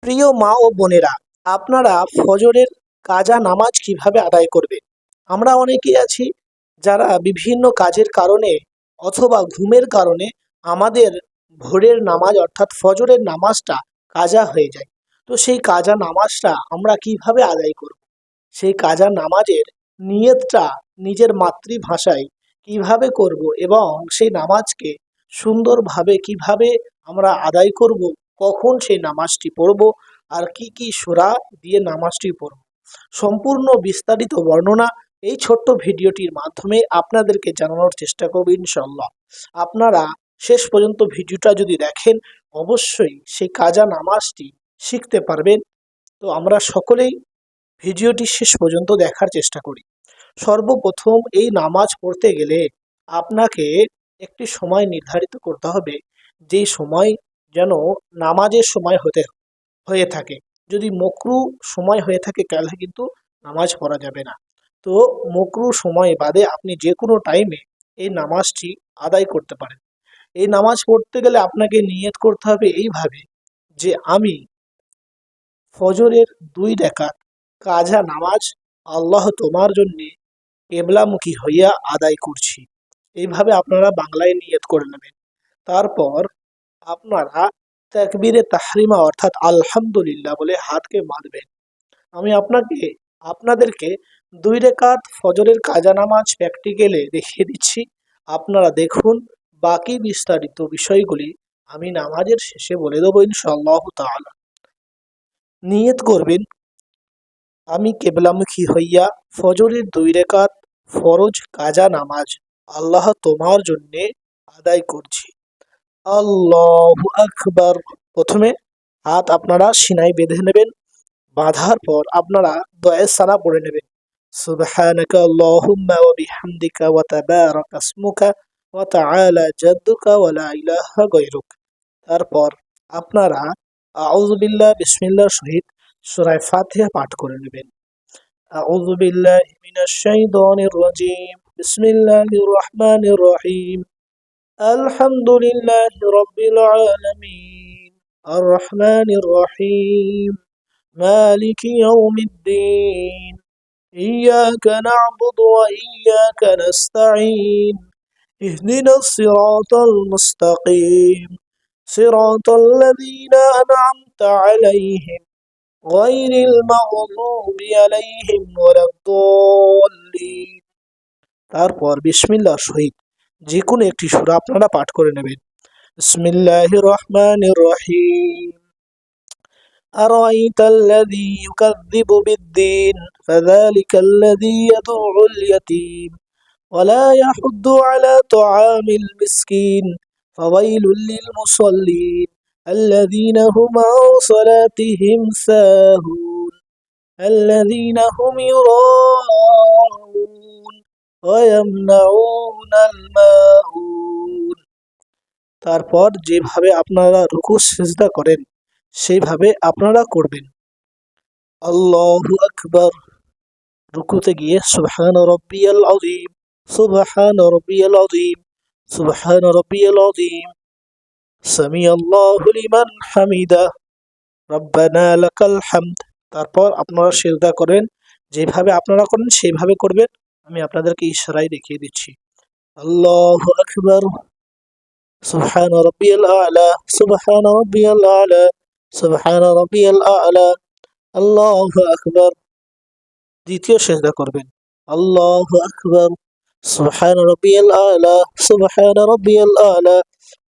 প্রিয় মা ও বোনেরা, আপনারা ফজরের কাজা নামাজ কিভাবে আদায় করবেন? আমরা অনেকেই আছি যারা বিভিন্ন কাজের কারণে অথবা ঘুমের কারণে আমাদের ভোরের নামাজ অর্থাৎ ফজরের নামাজটা কাজা হয়ে যায়। তো সেই কাজা নামাজটা আমরা কিভাবে আদায় করব? সেই কাজা নামাজের নিয়তটা নিজের মাতৃভাষায় কিভাবে করব এবং সেই নামাজকে সুন্দরভাবে কিভাবে আমরা আদায় করব, কখন সেই নামাজটি পড়ব আর কি কি সূরা দিয়ে নামাজটি পড়ব, সম্পূর্ণ বিস্তারিত বর্ণনা এই ছোট্ট ভিডিওটির মাধ্যমে আপনাদেরকে জানানোর চেষ্টা করব ইনশাল্লাহ। আপনারা শেষ পর্যন্ত ভিডিওটা যদি দেখেন অবশ্যই সেই কাজা নামাজটি শিখতে পারবেন। তো আমরা সকলেই ভিডিওটি শেষ পর্যন্ত দেখার চেষ্টা করি। সর্বপ্রথম এই নামাজ পড়তে গেলে আপনাকে একটি সময় নির্ধারিত করতে হবে, যেই সময় যেন নামাজের সময় হয়ে থাকে। যদি মকরু সময় হয়ে থাকে তাহলে কিন্তু নামাজ পড়া যাবে না। তো মকরু সময় বাদে আপনি যে কোনো টাইমে এই নামাজটি আদায় করতে পারেন। এই নামাজ পড়তে গেলে আপনাকে নিয়ত করতে হবে এইভাবে যে আমি ফজরের 2 রাকাত কাজা নামাজ আল্লাহ তোমার জন্যে কেবলামুখী হইয়া আদায় করছি। এইভাবে আপনারা বাংলায় নিয়ত করে নেবেন। তারপর আপনারা তাকবীরে তাহরিমা অর্থাৎ আলহামদুলিল্লাহ বলে হাতকে বাঁধবেন। আমি আপনাদেরকে 2 রাকাত ফজরের কাজা নামাজ প্র্যাকটিক্যালে দেখিয়ে দিচ্ছি। আপনারা দেখুন, বাকি বিস্তারিত বিষয়গুলি আমি নামাজের শেষে বলে দেবো ইনশাআল্লাহ তাআলা। নিয়ত করবেন আমি কেবলামুখী হইয়া ফজরের 2 রাকাত ফরজ কাজা নামাজ আল্লাহ তোমার জন্যে আদায় করছি। আল্লাহু আকবার। প্রথমে হাত আপনারা সিনায় বেঁধে নেবেন। বাঁধার পর আপনারা দোয়া সানা পড়ে নেবেন। সুবহানাকা আল্লাহুম্মা ওয়া বিহামদিকা ওয়া তাবারাকা ইসমুকা ওয়া তাআলা জাদ্দুকা ওয়া লা ইলাহা গায়রুক। তারপর আপনারা আউযু বিল্লাহ বিসমিল্লাহর সহিত সূরা ফাতিহা পাঠ করে নেবেন। আউযু বিল্লাহি মিনাশ শাইতানির রাজীম। বিসমিল্লাহির রহমানির রহিম। আলহামদুলিল্লাহি রাব্বিল আলামিন। আর রহমানির রহিম। মালিকি ইয়াউমিদ্দিন। ইয়্যাকা না'বুদু ওয়া ইয়্যাকা নাস্তাঈন। ইহদিনাস সিরাতাল মুস্তাকিম। সিরাতাল লাযীনা আন'আমতা আলাইহিম গায়রিল মাগদুবি আলাইহিম ওয়ালাদ-দাল্লিন। তারপর বিসমিল্লাহর সহিত যে কোনো একটি সূরা আপনারা পাঠ করে নেবেন। বিসমিল্লাহির রহমানির রহিম। أرأيت الذي يكذب بالدين فذلك الذي يدعو اليتيم ولا يحض على طعام المسكين فويل للمصلين الذين هم عن صلاتهم ساهون الذين هم يراءون ويمنعون الماعون। তারপর যেভাবে আপনারা রুকু সিজদা করেন সেইভাবে আপনারা করবেন। আল্লাহু আকবার। রুকুতে গিয়ে সুবহান রাব্বিয়াল আযীম, সুবহান রাব্বিয়াল আযীম, সুবহান রাব্বিয়াল আযীম, সামিআল্লাহু লিমান হামিদা, রব্বানা লাকাল হামদ। তারপর আপনারা সিজদা করেন, যেভাবে আপনারা করেন সেইভাবে করবেন। আমি আপনাদেরকে ইশারায় দেখিয়ে দিচ্ছি। আল্লাহু আকবার। সুবহান রাব্বিয়াল আ'লা, সুবহান রাব্বিয়াল আ'লা, সুবহান রাব্বিয়াল আ'লা। আল্লাহু আকবার। দ্বিতীয় সিজদা করবেন। আল্লাহু আকবার। সুবহান রাব্বিয়াল আ'লা, সুবহান রাব্বিয়াল আ'লা,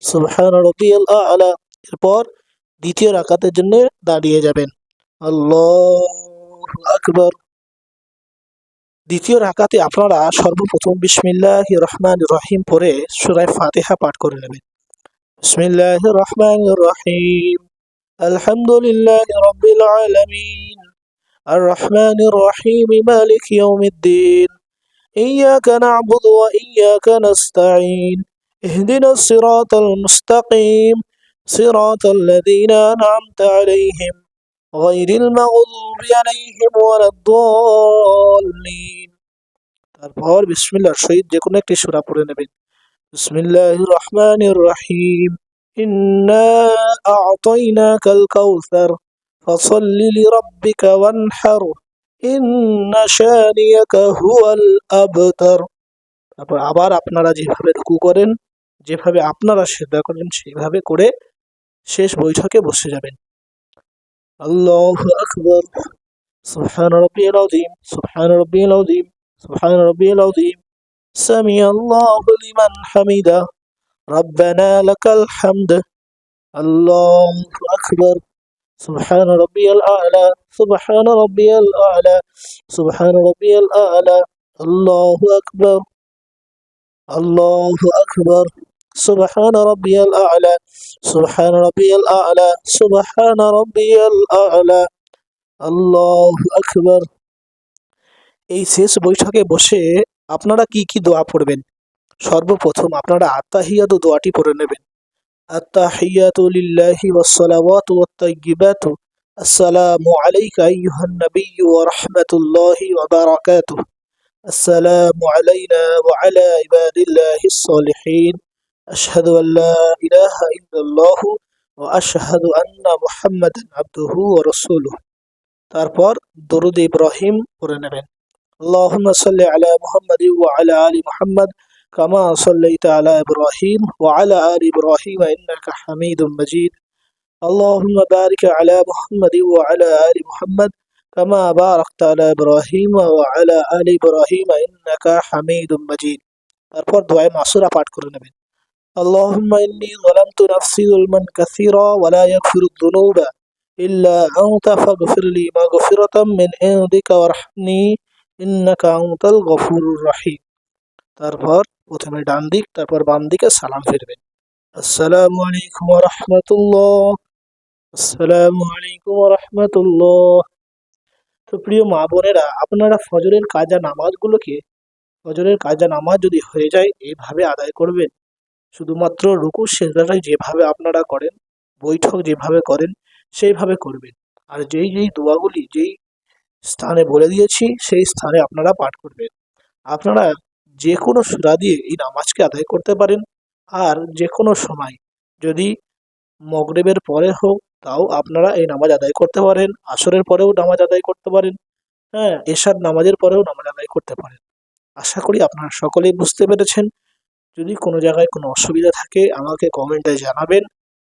সুবহান রাব্বিয়াল আ'লা। এরপর দ্বিতীয় রাকাতের জন্য দাঁড়িয়ে যাবেন। আল্লাহু আকবার। দ্বিতীয় রাকাতে আপনারা সর্বপ্রথম বিসমিল্লাহির রহমানির রহিম পড়ে সূরা ফাতিহা পাঠ করে নেবেন। বিসমিল্লাহির রহমানির রহিম। আলহামদুলিল্লাহি রাব্বিল আলামিন। আর রহমানির রহিম মালিকি ইয়াউমিদ্দিন। ইয়্যাকা না'বুদু ওয়া ইয়্যাকা নাস্তাঈন। ইহদিনাস সিরাতাল মুস্তাকিম। সিরাতাল লাযীনা আন'আমতা আলাইহিম গায়রিল মাগদুবি আলাইহিম ওয়ালাদ-দাল্লিন। তারপর বিসমিল্লাহর সহিত যে কোনো একটি সূরা পড়ে নেবেন। বিসমিল্লাহির রহমানির রহিম। ইন্না আ'তাইনাকাল কাউসার ফাসাল্লি লিরাব্বিকা ওয়ানহার ইন্না শানিয়াকা হুয়াল আবতার। তারপর আবার আপনারা যেভাবে রুকু করেন, যেভাবে আপনারা সিজদা করেন, সেইভাবে করে শেষ বৈঠকে বসে যাবেন। আল্লাহু আকবার। সুবহান রাব্বিয়াল আযীম, সুবহান রাব্বিয়াল আযীম, সুবহান রাব্বিয়াল আযীম। সামিআল্লাহু লিমান হামিদা, রাব্বানা লাকাল হামদ। আল্লাহু আকবার। সুবহান রাব্বিয়াল আ'লা, সুবহান রাব্বিয়াল আ'লা, সুবহান রাব্বিয়াল আ'লা। আল্লাহু আকবার, আল্লাহু আকবার। সুবহান রাব্বিয়াল আ'লা, সুবহান রাব্বিয়াল আ'লা, সুবহান রাব্বিয়াল আ'লা। আল্লাহু আকবার। এই শেষ বৈঠকে বসে আপনারা কি কি দোয়া পড়বেন? সর্বপ্রথম আপনারা আত্তাহিয়াতু দোয়াটি পড়ে নেবেন। আত্তাহিয়াতু লিল্লাহি ওয়াসসালাওয়াতু ওয়াত-তাইয়্যিবাতু আসসালামু আলাইকা আইয়ুহান নাবিয়্যু ওয়া রাহমাতুল্লাহি ওয়া বারাকাতুহু। আসসালামু আলাইনা ওয়া আলা ইবাদিল্লাহিস সালিহিন। আশহাদু আল লা ইলাহা ইল্লাল্লাহু ওয়া আশহাদু আন্না মুহাম্মাদান আবদুহু ওয়া রাসূলুহু। তারপর দরুদ ইব্রাহিম পড়ে নেবেন। اللهم صل على محمد وعلى آل محمد كما صليت على إبراهيم وعلى آل إبراهيم إنك حميد مجيد. اللهم بارك على محمد وعلى آل محمد كما باركت على إبراهيم وعلى آل إبراهيم إنك حميد مجيد. তারপর দোয়া মাসুরা পাঠ করে নেবেন। اللهم إني ظلمت نفسي ظلما كثيرا ولا يغفر الذنوب إلا أنت فاغفر لي مغفرة من عندك وارحمني ইন্নাকা আনতাল গফুরুর রহিম। তারপর প্রথমে ডান দিক, তারপর বাম দিকে সালাম ফিরবেন। আসসালামু আলাইকুম ওয়া রাহমাতুল্লাহ, আসসালামু আলাইকুম ওয়া রাহমাতুল্লাহ। তো প্রিয় মা বোনেরা, আপনারা ফজরের কাজা নামাজ যদি হয়ে যায় এইভাবে আদায় করবেন। শুধুমাত্র রুকু সেজদাটাই যেভাবে আপনারা করেন, বৈঠক যেভাবে করেন সেইভাবে করবেন। আর যেই যেই দোয়াগুলি যেই স্থানে বলে দিয়েছি সেই স্থানে আপনারা পাঠ করবেন। আপনারা যে কোনো সূরা দিয়ে এই নামাজকে আদায় করতে পারেন। আর যে কোনো সময়, যদি মাগরিবের পরে হোক তাও আপনারা এই নামাজ আদায় করতে পারেন, আসরের পরেও নামাজ আদায় করতে পারেন, হ্যাঁ, এশার নামাজের পরেও নামাজ আদায় করতে পারেন। আশা করি আপনারা সকলেই বুঝতে পেরেছেন। যদি কোনো জায়গায় কোনো অসুবিধা থাকে আমাকে কমেন্টে জানাবেন,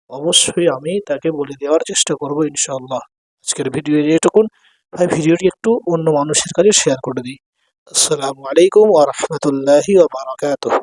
অবশ্যই আমি তাকে বলে দেওয়ার চেষ্টা করব ইনশাআল্লাহ। আজকের ভিডিও যেটুকুন, ভাই ভিডিওটি একটু অন্য মানুষের কাছে শেয়ার করে দিই। আসসালামু আলাইকুম ওয়া রাহমাতুল্লাহি ওয়া বারাকাতুহু।